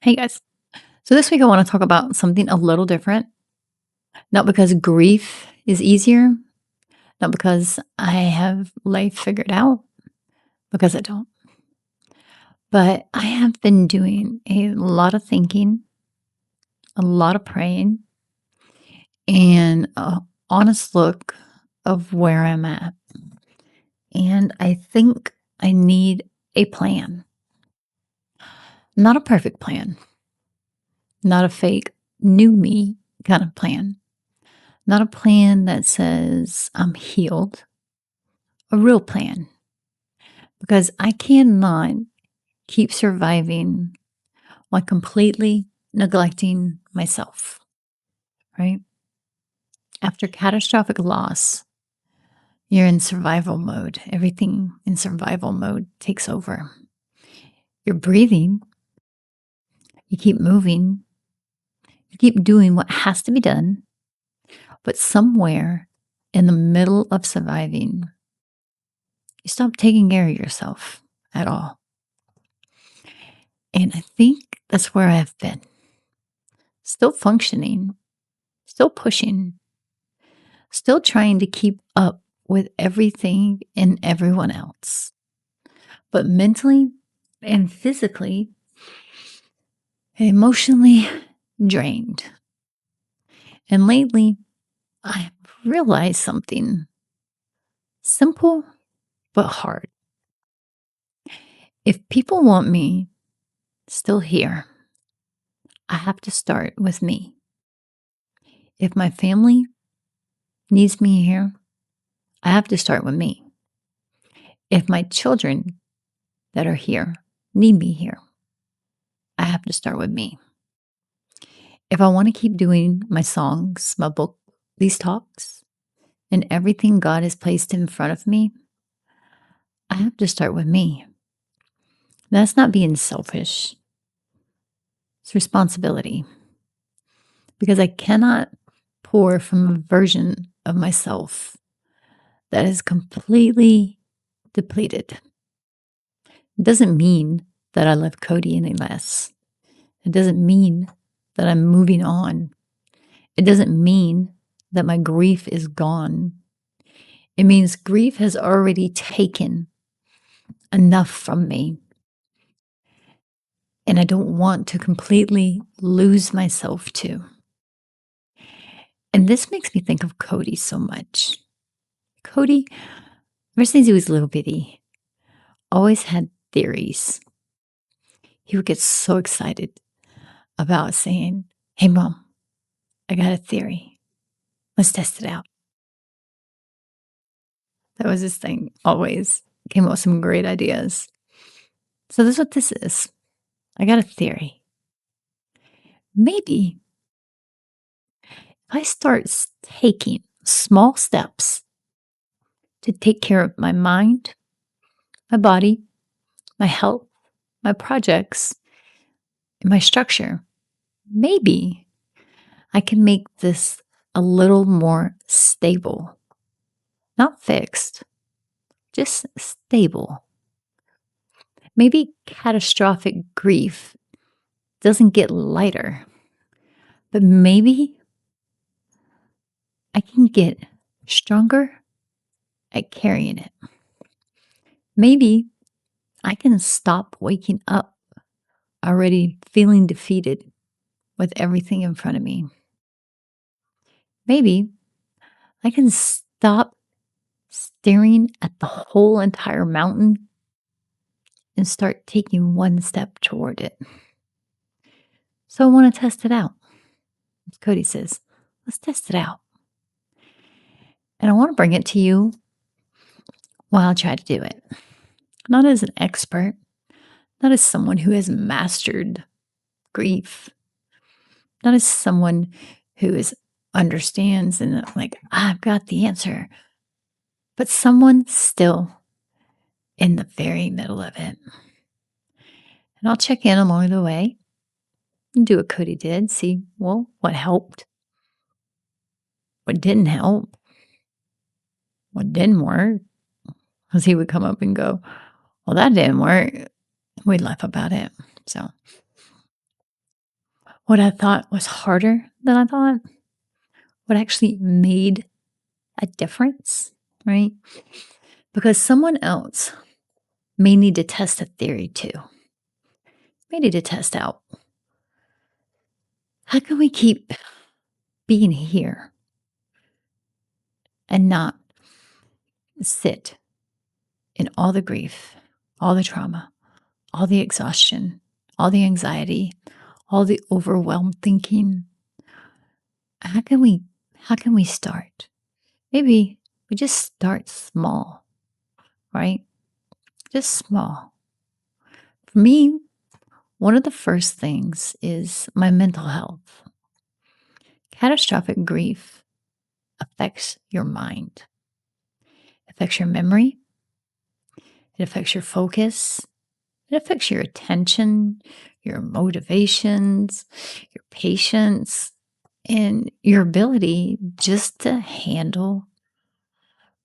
Hey guys. So this week I want to talk about something a little different. Not because grief is easier, not because I have life figured out, because I don't. But I have been doing a lot of thinking, a lot of praying, and a honest look of where I'm at. And I think I need a plan. Not a perfect plan, not a fake new me kind of plan. Not a plan that says I'm healed, a real plan, because I cannot keep surviving while completely neglecting myself, right? After catastrophic loss, you're in survival mode. Everything in survival mode takes over. You're breathing, you keep moving, you keep doing what has to be done, but somewhere in the middle of surviving, you stop taking care of yourself at all. And I think that's where I've been. Still functioning, still pushing, still trying to keep up with everything and everyone else. But mentally and physically, emotionally drained. And lately, I've realized something simple but hard. If people want me still here, I have to start with me. If my family needs me here, I have to start with me. If my children that are here need me here, I have to start with me. If I want to keep doing my songs, my book, these talks, and everything God has placed in front of me, I have to start with me. That's not being selfish, it's responsibility. Because I cannot pour from a version of myself that is completely depleted. It doesn't mean that I love Kody any less. It doesn't mean that I'm moving on. It doesn't mean that my grief is gone. It means grief has already taken enough from me. And I don't want to completely lose myself too. And this makes me think of Kody so much. Kody, ever since he was little bitty, always had theories. He would get so excited about saying, "Hey, Mom, I got a theory. Let's test it out." That was his thing, always. Came up with some great ideas. So this is what this is. I got a theory. Maybe if I start taking small steps to take care of my mind, my body, my health, my projects, and my structure, maybe I can make this a little more stable. Not fixed, just stable. Maybe catastrophic grief doesn't get lighter, but maybe I can get stronger at carrying it. Maybe I can stop waking up already feeling defeated with everything in front of me. Maybe I can stop staring at the whole entire mountain and start taking one step toward it. So I want to test it out. As Kody says, let's test it out. And I want to bring it to you while I try to do it. Not as an expert, not as someone who has mastered grief, not as someone who understands and like, I've got the answer, but someone still in the very middle of it. And I'll check in along the way and do what Kody did, see, well, what helped, what didn't help, what didn't work. Because he would come up and go, well, that didn't work. We'd laugh about it. So what I thought was harder than I thought, what actually made a difference, right? Because someone else may need to test a theory too, may need to test out how can we keep being here and not sit in all the grief, all the trauma, all the exhaustion, all the anxiety, all the overwhelmed thinking. How can we how can we start? Maybe we just start small, right? Just small. For me, one of the first things is my mental health. Catastrophic grief affects your mind. It affects your memory, it affects your focus, it affects your attention, your motivations, your patience, and your ability just to handle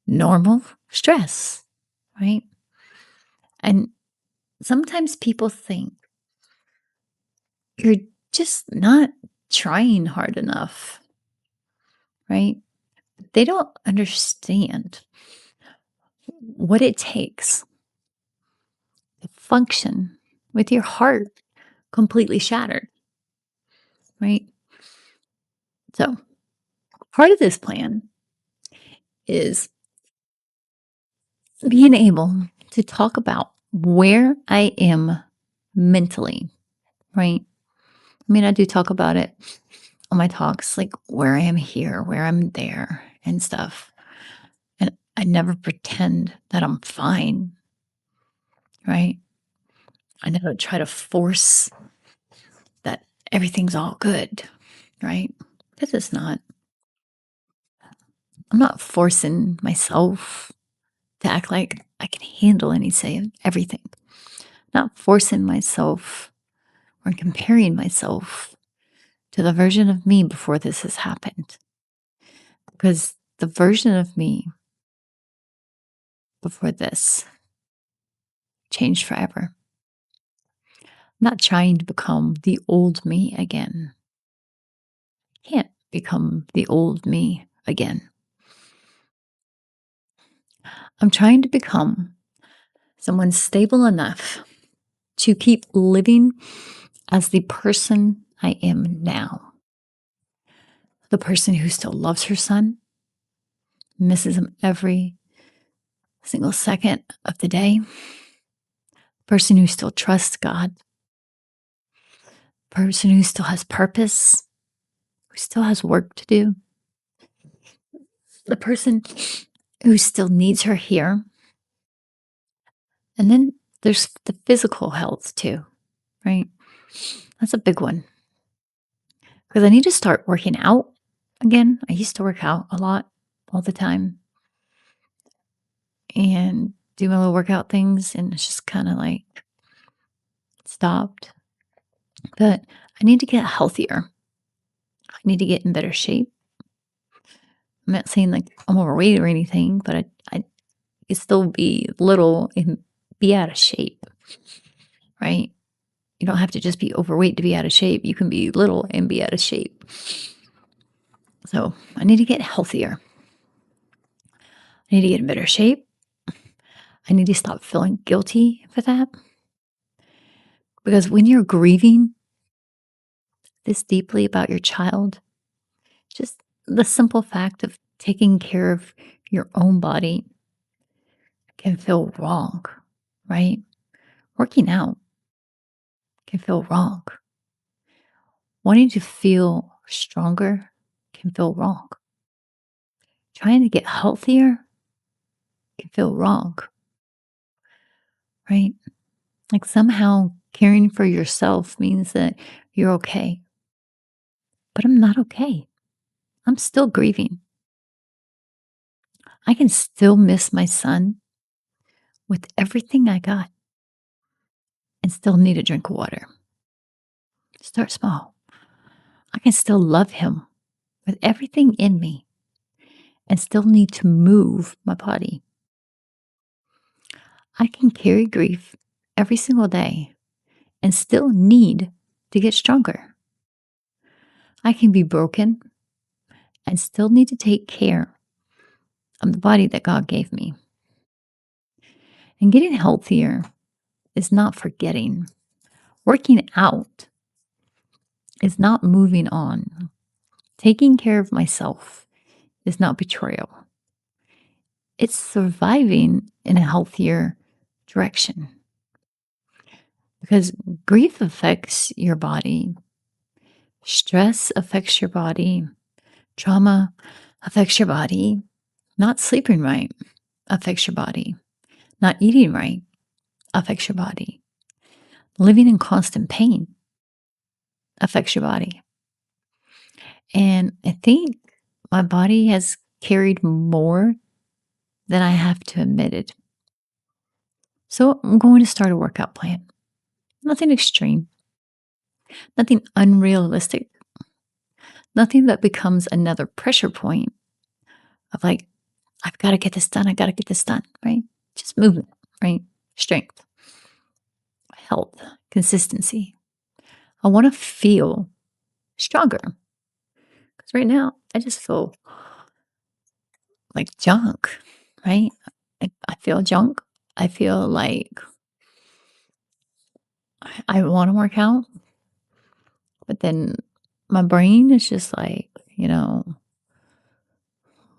normal stress, right? And sometimes people think you're just not trying hard enough, right? They don't understand what it takes to function with your heart completely shattered, right? So, part of this plan is being able to talk about where I am mentally, right? I mean, I do talk about it on my talks, like where I am here, where I'm there, and stuff. And I never pretend that I'm fine, right? I never try to force that everything's all good, right? Because it's not. I'm not forcing myself to act like I can handle everything. Not forcing myself or comparing myself to the version of me before this has happened. Because the version of me before this changed forever. I'm not trying to become the old me again. Can't become the old me again. I'm trying to become someone stable enough to keep living as the person I am now. The person who still loves her son, misses him every single second of the day, person who still trusts God, person who still has purpose, who still has work to do, the person who still needs her here. And then there's the physical health too, right? That's a big one because I need to start working out again. I used to work out a lot all the time and do my little workout things, and it's just kind of like stopped. But I need to get healthier. I need to get in better shape. I'm not saying like I'm overweight or anything, but I could still be little and be out of shape, right? You don't have to just be overweight to be out of shape. You can be little and be out of shape. So I need to get healthier. I need to get in better shape. I need to stop feeling guilty for that. Because when you're grieving this deeply about your child, just the simple fact of taking care of your own body can feel wrong, right? Working out can feel wrong. Wanting to feel stronger can feel wrong. Trying to get healthier can feel wrong, right? Like somehow caring for yourself means that you're okay. But I'm not okay. I'm still grieving. I can still miss my son with everything I got and still need a drink of water. Start small. I can still love him with everything in me and still need to move my body. I can carry grief every single day and still need to get stronger. I can be broken and still need to take care of the body that God gave me. And getting healthier is not forgetting. Working out is not moving on. Taking care of myself is not betrayal. It's surviving in a healthier direction because grief affects your body, stress affects your body, trauma affects your body, not sleeping right affects your body, not eating right affects your body, living in constant pain affects your body. And I think my body has carried more than I have to admit it. So I'm going to start a workout plan. Nothing extreme, nothing unrealistic, nothing that becomes another pressure point of like, I've got to get this done. I got to get this done, right? Just movement, right? Strength, health, consistency. I want to feel stronger because right now I just feel like junk, right? I feel junk. I feel like I want to work out, but then my brain is just like,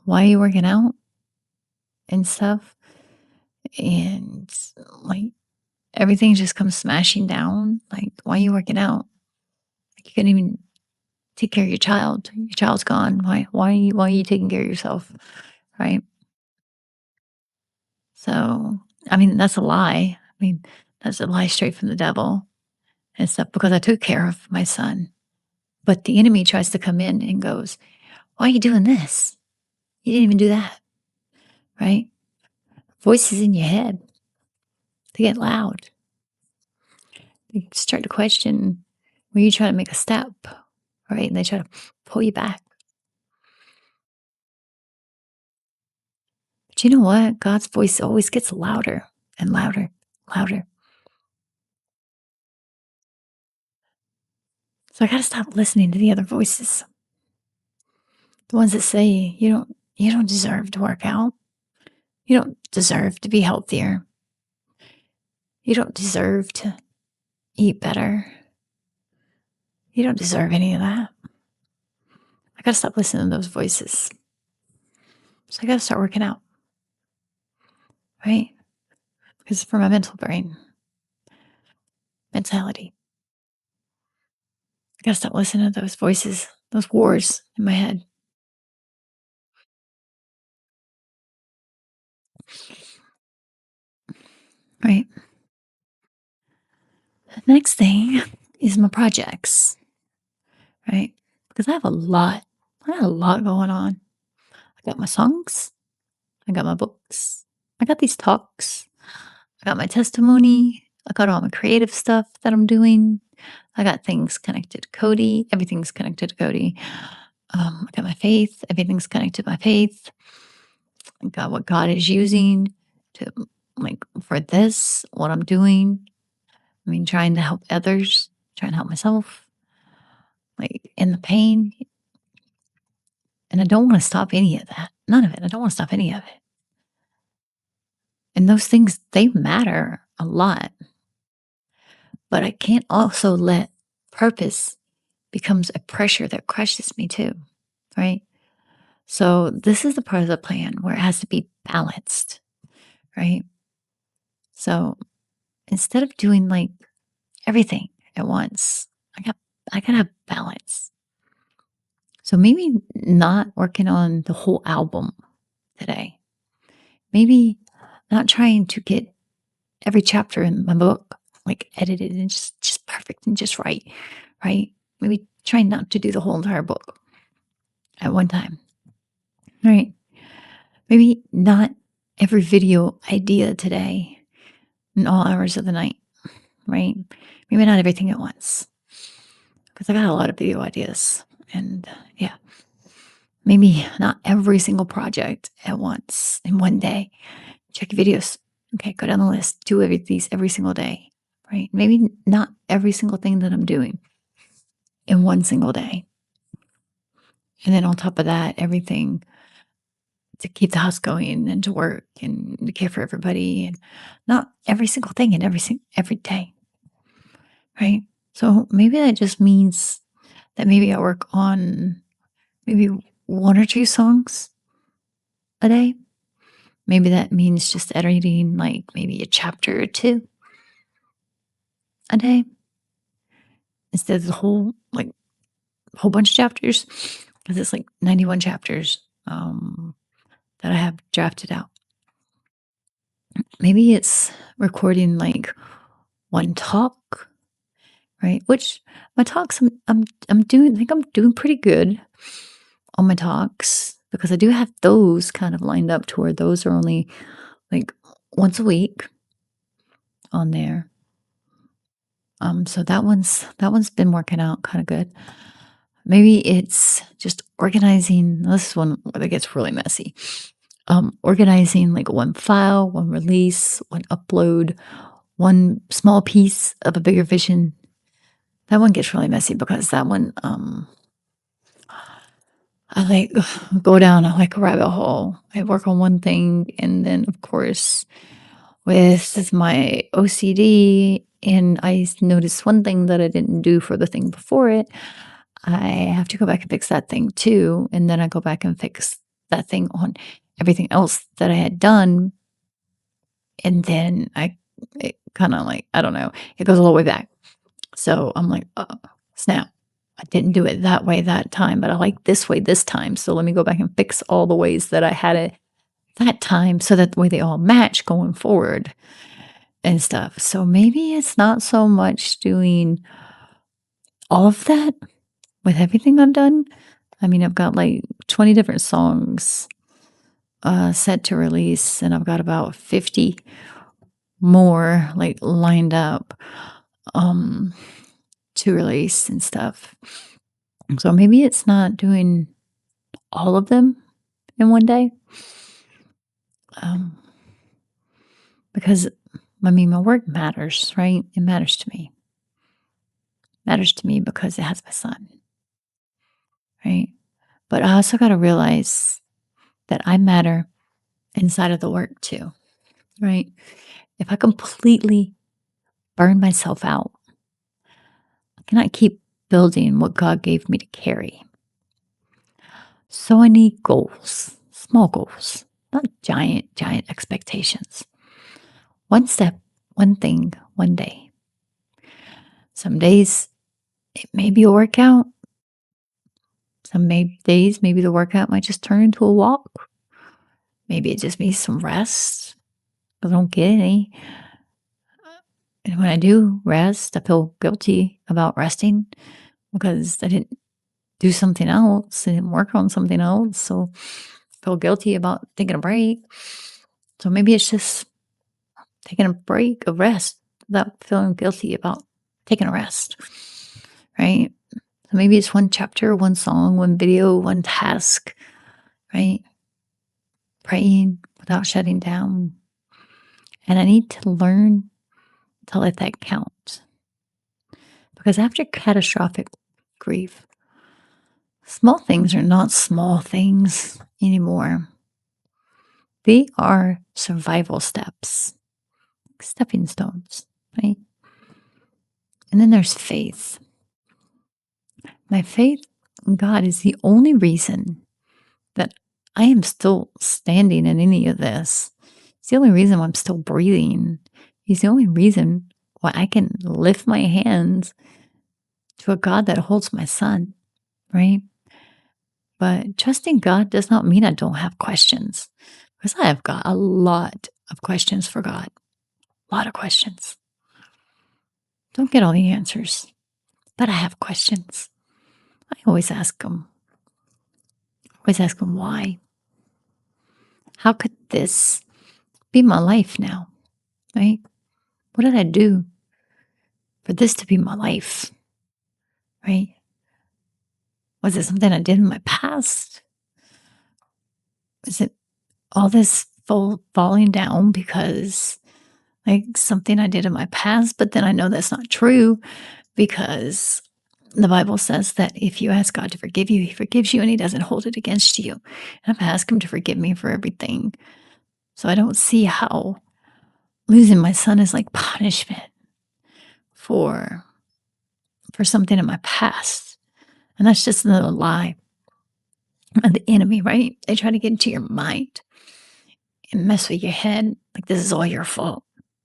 why are you working out and stuff? And like everything just comes smashing down. Like, why are you working out? Like, you couldn't even take care of your child. Your child's gone. Why are you taking care of yourself? Right. So, I mean, that's a lie. I mean, that's a lie straight from the devil and stuff because I took care of my son. But the enemy tries to come in and goes, why are you doing this? You didn't even do that. Right. Voices in your head, they get loud. They start to question when you try to make a step. Right. And they try to pull you back. But you know what? God's voice always gets louder and louder, louder. So I got to stop listening to the other voices. The ones that say you don't deserve to work out. You don't deserve to be healthier. You don't deserve to eat better. You don't deserve any of that. I got to stop listening to those voices. So I got to start working out. Right? Because for my mental brain, mentality, I got to stop listening to those voices, those wars in my head. Right? The next thing is my projects. Right? Because I have a lot. I got a lot going on. I got my songs. I got my books. I got these talks. I got my testimony. I got all my creative stuff that I'm doing. I got things connected to Kody. Everything's connected to Kody. I got my faith. Everything's connected to my faith. I got what God is using to, like, for this, what I'm doing. I mean, trying to help others, trying to help myself, like in the pain. And I don't want to stop any of that. None of it. I don't want to stop any of it. And those things, they matter a lot. But I can't also let purpose becomes a pressure that crushes me too, right? So this is the part of the plan where it has to be balanced, right? So instead of doing like everything at once, I gotta have balance. So maybe not working on the whole album today. Maybe not trying to get every chapter in my book like edited and just perfect and just right, right? Maybe trying not to do the whole entire book at one time, right? Maybe not every video idea today in all hours of the night, right? Maybe not everything at once because I got a lot of video ideas. And yeah, maybe not every single project at once in one day. Check your videos. Okay, go down the list. Do these every single day, right? Maybe not every single thing that I'm doing in one single day. And then on top of that, everything to keep the house going and to work and to care for everybody and not every single thing and every day, right? So maybe that just means that maybe I work on maybe one or two songs a day. Maybe that means just editing like maybe a chapter or two a day instead of the whole bunch of chapters because it's like 91 chapters that I have drafted out. Maybe it's recording like one talk, right? Which my talks I'm doing I think I'm doing pretty good on my talks because I do have those kind of lined up to where those are only like once a week on there. So that one's been working out kind of good. Maybe it's just organizing. This is one that gets really messy. Organizing like one file, one release, one upload, one small piece of a bigger vision. That one gets really messy because that one, I like go down like a rabbit hole. I work on one thing, and then of course, with my OCD, and I notice one thing that I didn't do for the thing before it, I have to go back and fix that thing too, and then I go back and fix that thing on everything else that I had done, and then it kind of like I don't know, it goes all the way back. So I'm like, oh, snap. I didn't do it that way that time, but I like this way this time. So let me go back and fix all the ways that I had it that time so that the way they all match going forward and stuff. So maybe it's not so much doing all of that with everything I've done. I mean, I've got like 20 different songs set to release, and I've got about 50 more like lined up to release and stuff. So maybe it's not doing all of them in one day. Um, because I mean, my work matters, right? It matters to me. Matters to me because it has my son, right? But I also got to realize that I matter inside of the work too, right? If I completely burn myself out, I cannot keep building what God gave me to carry. So I need goals, small goals, not giant, giant expectations. One step, one thing, one day. Some days it may be a workout. Days, maybe the workout might just turn into a walk. Maybe it just needs some rest. I don't get any. And when I do rest, I feel guilty about resting because I didn't do something else. I didn't work on something else. So I feel guilty about taking a break. So maybe it's just taking a break, a rest, without feeling guilty about taking a rest. Right? So maybe it's one chapter, one song, one video, one task, right? Praying without shutting down. And I need to learn to let that count. Because after catastrophic grief, small things are not small things anymore. They are survival steps, stepping stones, right? And then there's faith. My faith in God is the only reason that I am still standing in any of this. It's the only reason why I'm still breathing. He's the only reason why I can lift my hands to a God that holds my son, right? But trusting God does not mean I don't have questions, because I have got a lot of questions for God. A lot of questions. Don't get all the answers, but I have questions. I always ask him. Always ask him why. How could this be my life now? Right? What did I do for this to be my life? Right? Was it something I did in my past? Was it all this falling down because like something I did in my past, but then I know that's not true because The Bible says that if you ask God to forgive you, He forgives you and He doesn't hold it against you. And I've asked Him to forgive me for everything. So I don't see how losing my son is like punishment for something in my past. And that's just another lie of the enemy, right? They try to get into your mind and mess with your head. Like, this is all your fault.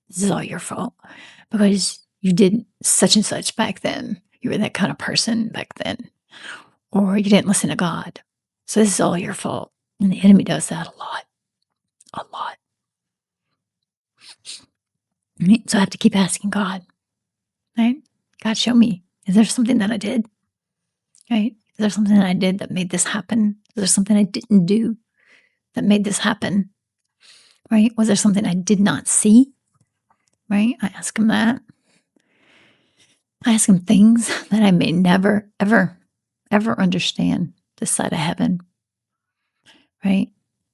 This is all your fault because you did such and such back then. You were that kind of person back then, or you didn't listen to God. So this is all your fault. And the enemy does that a lot. Right? So I have to keep asking God, right? God, show me. Is there something that I did? Right? Is there something that I did that made this happen? Is there something I didn't do that made this happen? Right? Was there something I did not see? Right? I ask him that. I ask him things that I may never, ever, ever understand this side of heaven. Right?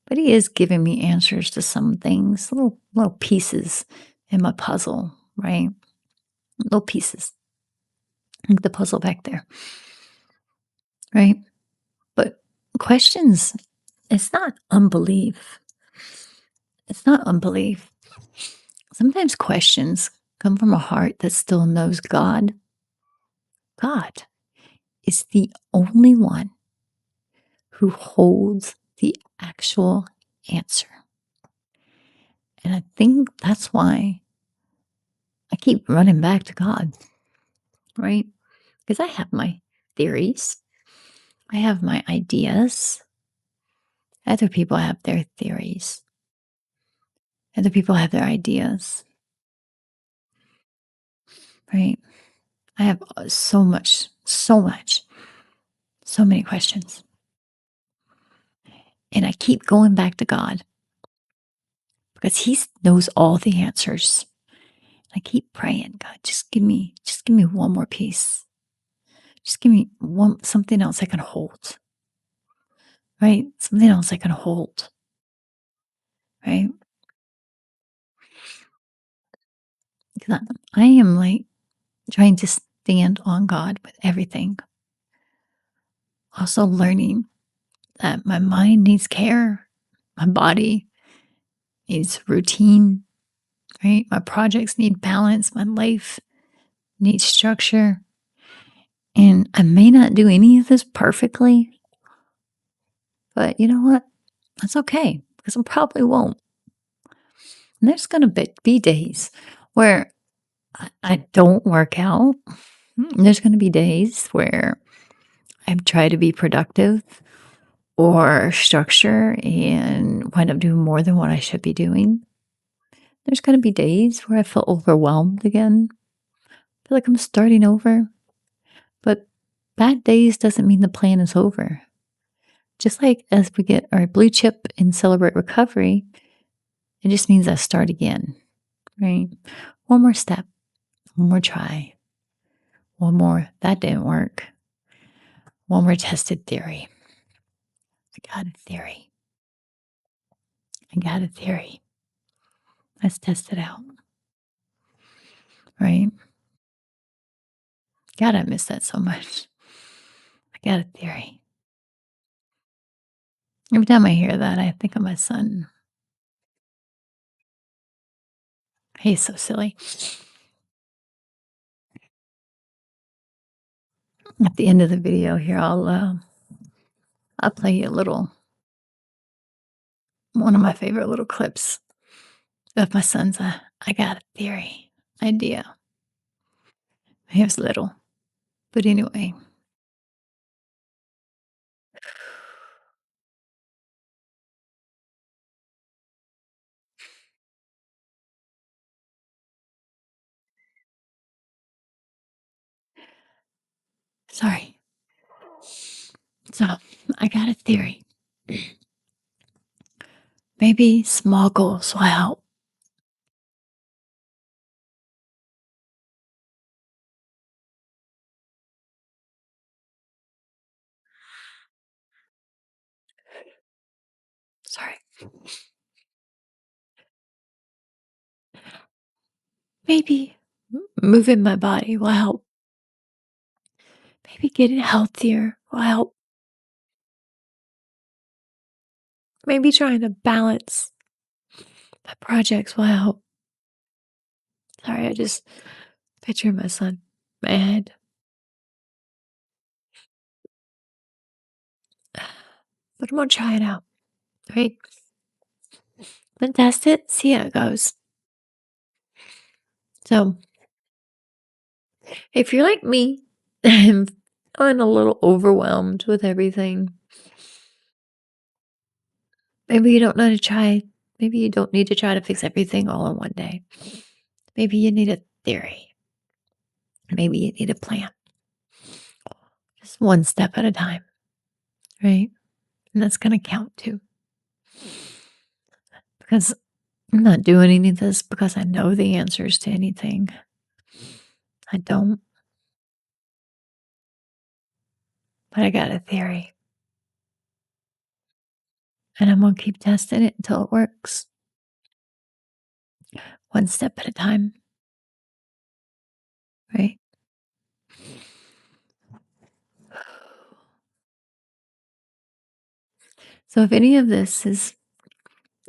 But he is giving me answers to some things, little pieces in my puzzle, right? Little pieces. Like the puzzle back there. Right? But questions, it's not unbelief. It's not unbelief. Sometimes questions come from a heart that still knows God. God is the only one who holds the actual answer. And I think that's why I keep running back to God, right? Because I have my theories, I have my ideas. Other people have their theories, other people have their ideas, right? I have so many questions. And I keep going back to God because He knows all the answers. I keep praying, God, just give me one more piece. Just give me something else I can hold, right? Something else I can hold, right? Because I am like trying to stand on God with everything. Also learning that my mind needs care, my body needs routine, right? My projects need balance, my life needs structure. And I may not do any of this perfectly, but you know what? That's okay because I probably won't. And there's going to be days where I don't work out. There's going to be days where I try to be productive or structure and wind up doing more than what I should be doing. There's going to be days where I feel overwhelmed again. I feel like I'm starting over. But bad days doesn't mean the plan is over. Just like as we get our blue chip and celebrate recovery, it just means I start again, right? One more step, one more try, one more, that didn't work. One more tested theory. I got a theory. I got a theory. Let's test it out, right? God, I miss that so much. I got a theory. Every time I hear that, I think of my son. He's so silly. At the end of the video here, I'll play you a little, one of my favorite little clips of my son's I got a theory idea. He was little. But anyway, sorry. So I got a theory. Maybe small goals will help. Sorry. Maybe moving my body will help. Maybe getting healthier will help. Maybe trying to balance my projects will help. Sorry, I just picture my son in my head. But I'm gonna try it out, right? I'm gonna test it, see how it goes. So, if you're like me and I'm a little overwhelmed with everything, maybe you don't know to try, maybe you don't need to try to fix everything all in one day. Maybe you need a theory. Maybe you need a plan. Just one step at a time, right? And that's going to count too. Because I'm not doing any of this because I know the answers to anything. I don't. But I got a theory. And I'm going to keep testing it until it works. One step at a time, right? So if any of this has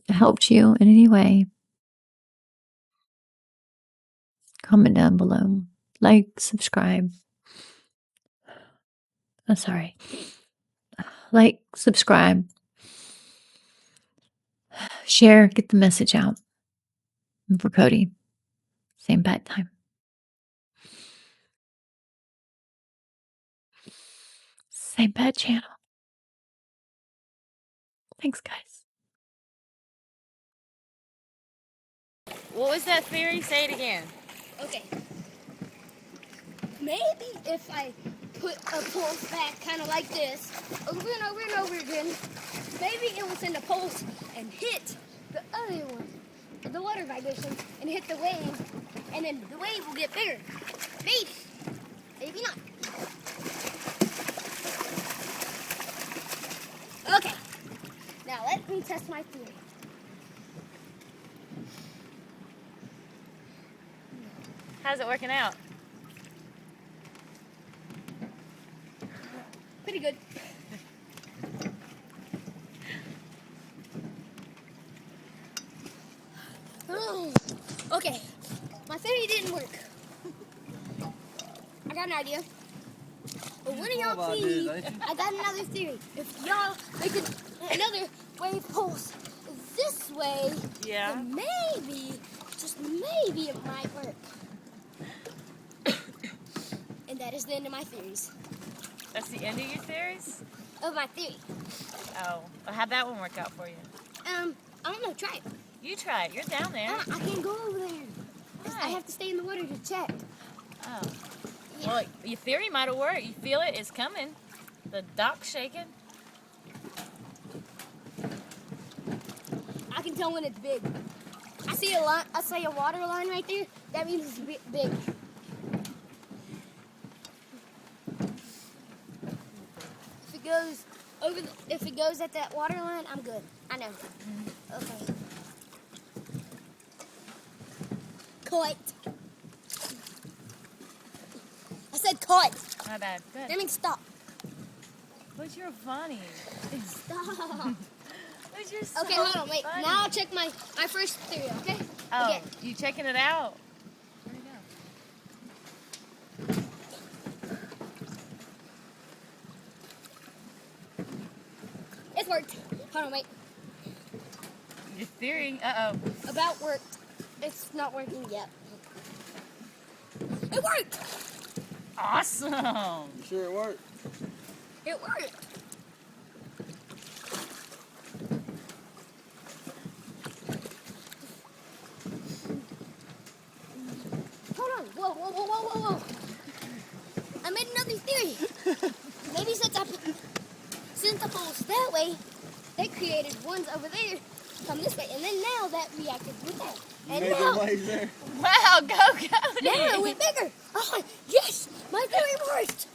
helped you in any way, comment down below. Like, subscribe. Oh, sorry. Like, subscribe, share, get the message out. And for Kody, same bad time. Same bad channel. Thanks, guys. What was that theory? Say it again. Okay. Maybe if I put a pulse back kind of like this, over and over and over again, maybe it will send a pulse and hit the other one, the water vibration, and hit the wave, and then the wave will get bigger. Maybe. Maybe not. Okay. Now let me test my theory. How's it working out? Pretty good. Okay, my theory didn't work. I got an idea. But one of y'all please, I got another theory. If y'all make another wave pulse this way, Yeah. then maybe, just maybe it might work. And that is the end of my theories. That's the end of your theories? Of my theory. Oh. Well, how'd that one work out for you? I don't know, try it. You try it. You're down there. I can't go over there. I Why? have to stay in the water to check. Oh. Well, your theory might have worked. You feel it. It's coming. The dock's shaking. I can tell when it's big. I see a line. I see a water line right there. That means it's big. If it goes at that water line, I'm good. I know. Okay. Cut. I said cut. My bad. Good. That means stop. But you're funny. Stop. But you're so Okay, hold on. Wait. funny. Now I'll check my first theory. Okay. Oh, Okay. you checking it out? Where'd it go? It's worked. Hold on. Wait. Your theory? Uh-oh. About worked. It's not working yet. It worked. Awesome. You sure it worked? It worked. Hold on. Whoa. I made another theory. Maybe since the poles that way, they created ones over there come this way, and then now that reacted with that. And Made now, them waves there. Wow, go, Kody. now it went bigger. Oh, yes, my theory worked.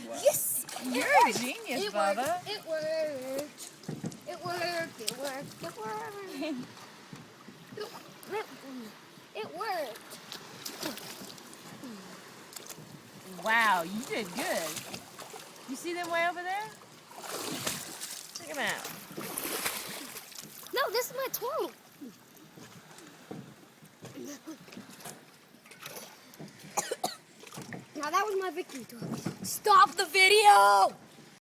Wow. Yes, it You're worked. a genius, It Bubba. worked. It worked. It worked. It worked. It worked. It worked. Wow, you did good. You see them way over there? Check them out. No, this is my toy. Now that was my victory toy. Stop the video!